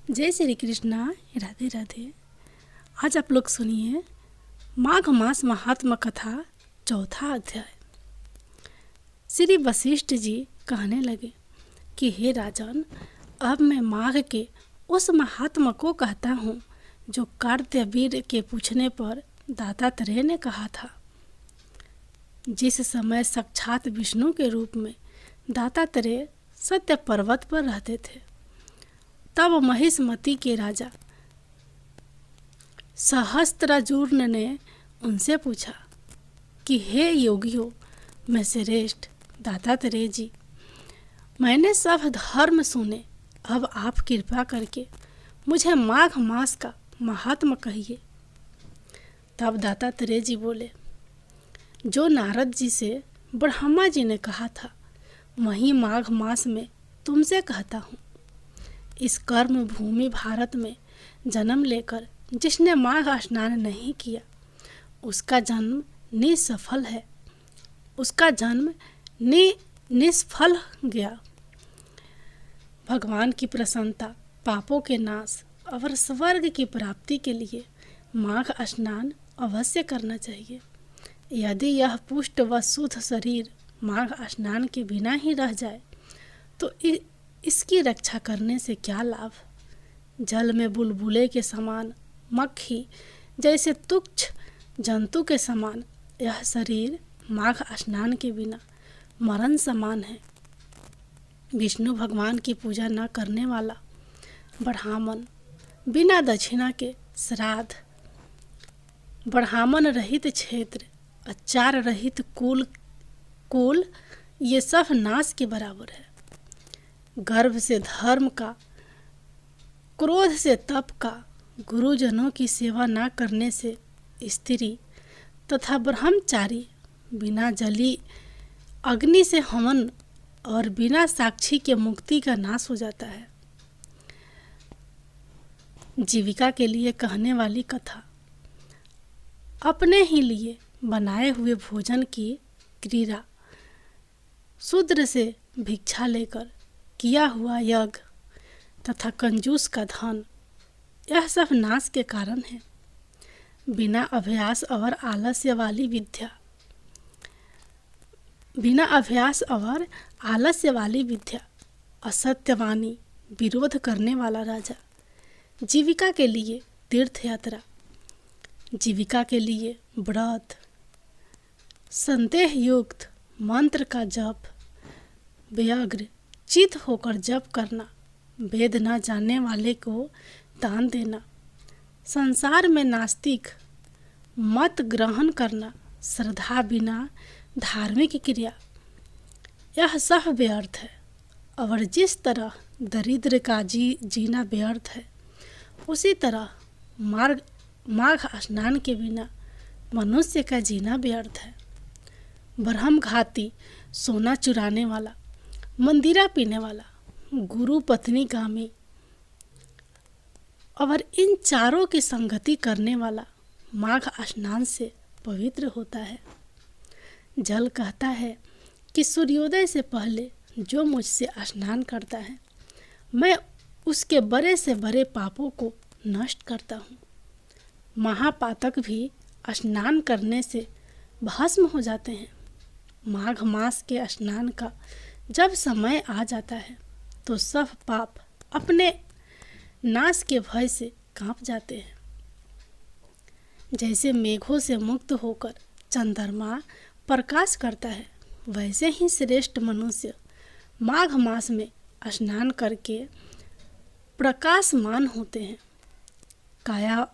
जय श्री कृष्णा। राधे राधे। आज आप लोग सुनिए माघ मास महात्मा कथा चौथा अध्याय। श्री वशिष्ठ जी कहने लगे कि हे राजन, अब मैं माघ के उस महात्मा को कहता हूँ जो कार्तवीर्य के पूछने पर दत्तात्रेय ने कहा था। जिस समय साक्षात विष्णु के रूप में दत्तात्रेय सत्य पर्वत पर रहते थे, तब महिष्मती के राजा सहस्त्रार्जुन ने उनसे पूछा कि हे योगियों में श्रेष्ठ दत्तात्रेय जी, मैंने सब धर्म सुने, अब आप कृपा करके मुझे माघ मास का महात्मा कहिए। तब दत्तात्रेय जी बोले, जो नारद जी से ब्रह्मा जी ने कहा था वही माघ मास में तुमसे कहता हूँ। इस कर्म भूमि भारत में जन्म लेकर जिसने माघ स्नान नहीं किया उसका जन्म निसफल है, उसका जन्म निष्फल गया। भगवान की प्रसन्नता, पापों के नाश और स्वर्ग की प्राप्ति के लिए माघ स्नान अवश्य करना चाहिए। यदि यह पुष्ट व शुद्ध शरीर माघ स्नान के बिना ही रह जाए तो इसकी रक्षा करने से क्या लाभ। जल में बुलबुले के समान, मक्खी जैसे तुच्छ जंतु के समान यह शरीर माघ स्नान के बिना मरण समान है। विष्णु भगवान की पूजा न करने वाला ब्राह्मण, बिना दक्षिणा के श्राद्ध, ब्राह्मण रहित क्षेत्र, आचार रहित कुल ये सब नाश के बराबर है। गर्भ से धर्म का, क्रोध से तप का, गुरुजनों की सेवा न करने से स्त्री तथा ब्रह्मचारी, बिना जली अग्नि से हवन और बिना साक्षी के मुक्ति का नाश हो जाता है। जीविका के लिए कहने वाली कथा। अपने ही लिए बनाए हुए भोजन की क्रीड़ा, शूद्र से भिक्षा लेकर किया हुआ यज्ञ तथा कंजूस का धन, यह सब नाश के कारण है। बिना अभ्यास और आलस्य वाली विद्या, असत्यवाणी, विरोध करने वाला राजा, जीविका के लिए तीर्थ यात्रा, जीविका के लिए व्रत, संदेह युक्त मंत्र का जप, व्यग्र चित होकर जप करना, वेद न जानने वाले को दान देना, संसार में नास्तिक मत ग्रहण करना, श्रद्धा बिना धार्मिक क्रिया, यह सब व्यर्थ है। और जिस तरह दरिद्र का जीना व्यर्थ है, उसी तरह माघ स्नान के बिना मनुष्य का जीना व्यर्थ है। ब्रह्मघाती, सोना चुराने वाला, मंदिरा पीने वाला, गुरु पत्नी गामी और इन चारों की संगति करने वाला माघ स्नान से पवित्र होता है। जल कहता है कि सूर्योदय से पहले जो मुझसे स्नान करता है, मैं उसके बड़े से बड़े पापों को नष्ट करता हूँ। महापातक भी स्नान करने से भस्म हो जाते हैं। माघ मास के स्नान का जब समय आ जाता है तो सब पाप अपने नाश के भय से कांप जाते हैं। जैसे मेघों से मुक्त होकर चंद्रमा प्रकाश करता है, वैसे ही श्रेष्ठ मनुष्य माघ मास में स्नान करके प्रकाशमान होते हैं। काया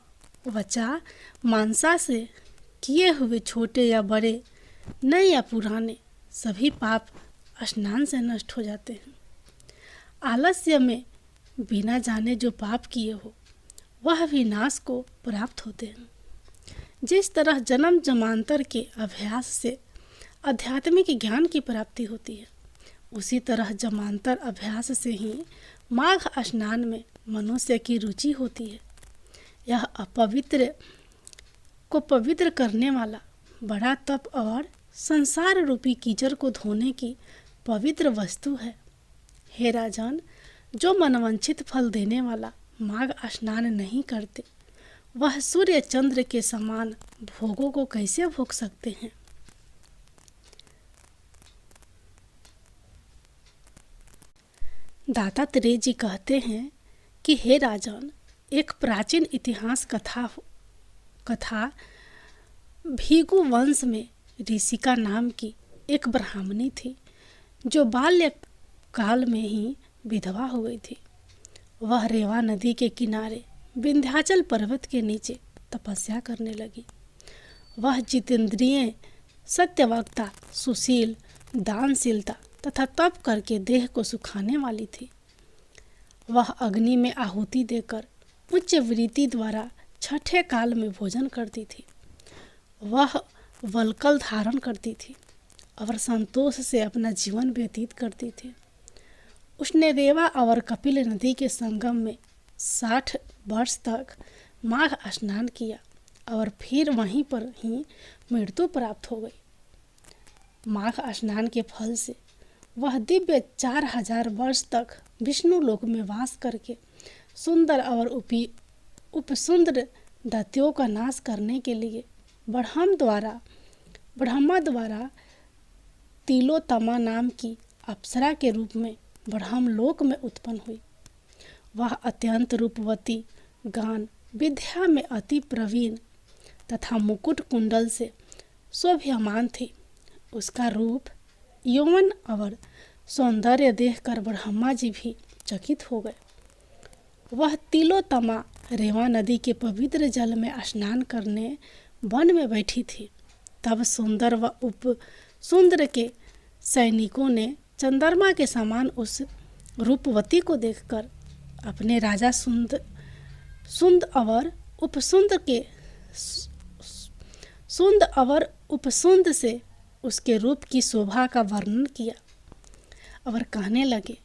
वचा मानसा से किए हुए छोटे या बड़े, नए या पुराने, सभी पाप स्नान से नष्ट हो जाते हैं। आलस्य में बिना जाने जो पाप किए हो वह भी नाश को प्राप्त होते हैं। जिस तरह जन्म जन्मांतर के अभ्यास से आध्यात्मिक ज्ञान की प्राप्ति होती है, उसी तरह जन्मांतर अभ्यास से ही माघ स्नान में मनुष्य की रुचि होती है। यह अपवित्र को पवित्र करने वाला बड़ा तप और संसार रूपी कीचड़ को धोने की पवित्र वस्तु है। हे राजन, जो मनवांछित फल देने वाला माघ स्नान नहीं करते, वह सूर्य चंद्र के समान भोगों को कैसे भोग सकते हैं। दत्तात्रेय जी कहते हैं कि हे राजन, एक प्राचीन इतिहास कथा भीगु वंश में ऋषिका नाम की एक ब्राह्मणी थी जो बाल्य काल में ही विधवा हो गई थी। वह रेवा नदी के किनारे विंध्याचल पर्वत के नीचे तपस्या करने लगी। वह जितेंद्रिय, सत्यवक्ता, सुशील, दानशीलता तथा तप करके देह को सुखाने वाली थी। वह अग्नि में आहुति देकर उच्च वृत्ति द्वारा छठे काल में भोजन करती थी। वह वल्कल धारण करती थी और संतोष से अपना जीवन व्यतीत करती थी। उसने रेवा और कपिल नदी के संगम में 60 वर्ष तक माघ स्नान किया और फिर वहीं पर ही मृत्यु प्राप्त हो गई। माघ स्नान के फल से वह दिव्य 4000 वर्ष तक विष्णु लोक में वास करके सुंदर और उपसुंदर दैत्यों का नाश करने के लिए ब्रह्मा द्वारा तिलोत्तमा नाम की अप्सरा के रूप में ब्रह्म लोक में उत्पन्न हुई। वह अत्यंत रूपवती, गान विद्या में अति प्रवीण तथा मुकुट कुंडल से शोभ्यमान थी। उसका रूप, यौवन और सौंदर्य देखकर ब्रह्मा जी भी चकित हो गए। वह तिलोत्तमा रेवा नदी के पवित्र जल में स्नान करने वन में बैठी थी। तब सुंदर व उपसुंदर के सैनिकों ने चंद्रमा के समान उस रूपवती को देखकर अपने राजा सुंद और उपसुंद से उसके रूप की शोभा का वर्णन किया और कहने लगे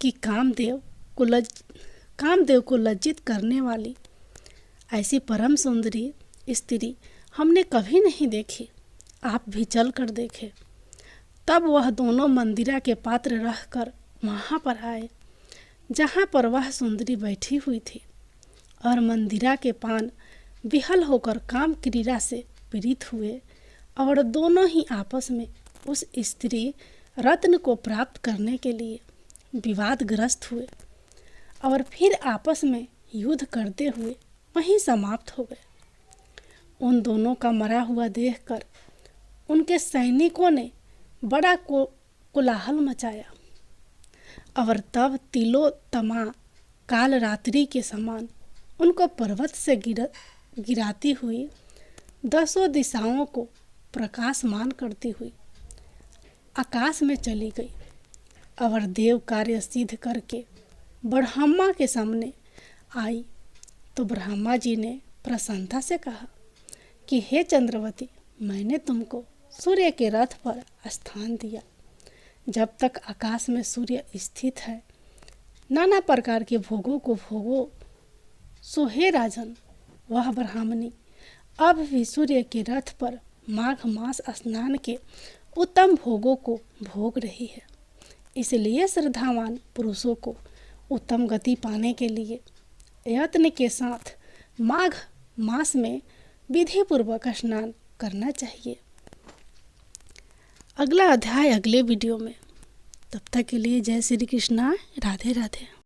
कि कामदेव को लज्जित करने वाली ऐसी परम सुंदरी स्त्री हमने कभी नहीं देखी, आप भी चल कर देखें। तब वह दोनों मंदिरा के पात्र रहकर वहाँ पर आए जहाँ पर वह सुंदरी बैठी हुई थी, और मंदिरा के पान विहल होकर काम क्रीड़ा से पीड़ित हुए और दोनों ही आपस में उस स्त्री रत्न को प्राप्त करने के लिए विवादग्रस्त हुए और फिर आपस में युद्ध करते हुए वहीं समाप्त हो गए। उन दोनों का मरा हुआ देखकर उनके सैनिकों ने बड़ा कोलाहल मचाया और तब तिलोत्तमा काल रात्रि के समान उनको पर्वत से गिराती हुई 10 दिशाओं को प्रकाशमान करती हुई आकाश में चली गई और देव कार्य सिद्ध करके ब्रह्मा के सामने आई तो ब्रह्मा जी ने प्रसन्नता से कहा कि हे चंद्रवती, मैंने तुमको सूर्य के रथ पर स्थान दिया। जब तक आकाश में सूर्य स्थित है, नाना प्रकार के भोगों को भोगो। सो हे राजन, वह ब्राह्मणी अब भी सूर्य के रथ पर माघ मास स्नान के उत्तम भोगों को भोग रही है। इसलिए श्रद्धावान पुरुषों को उत्तम गति पाने के लिए यत्न के साथ माघ मास में विधि पूर्वक स्नान करना चाहिए। अगला अध्याय अगले वीडियो में। तब तक के लिए जय श्री कृष्णा, राधे राधे।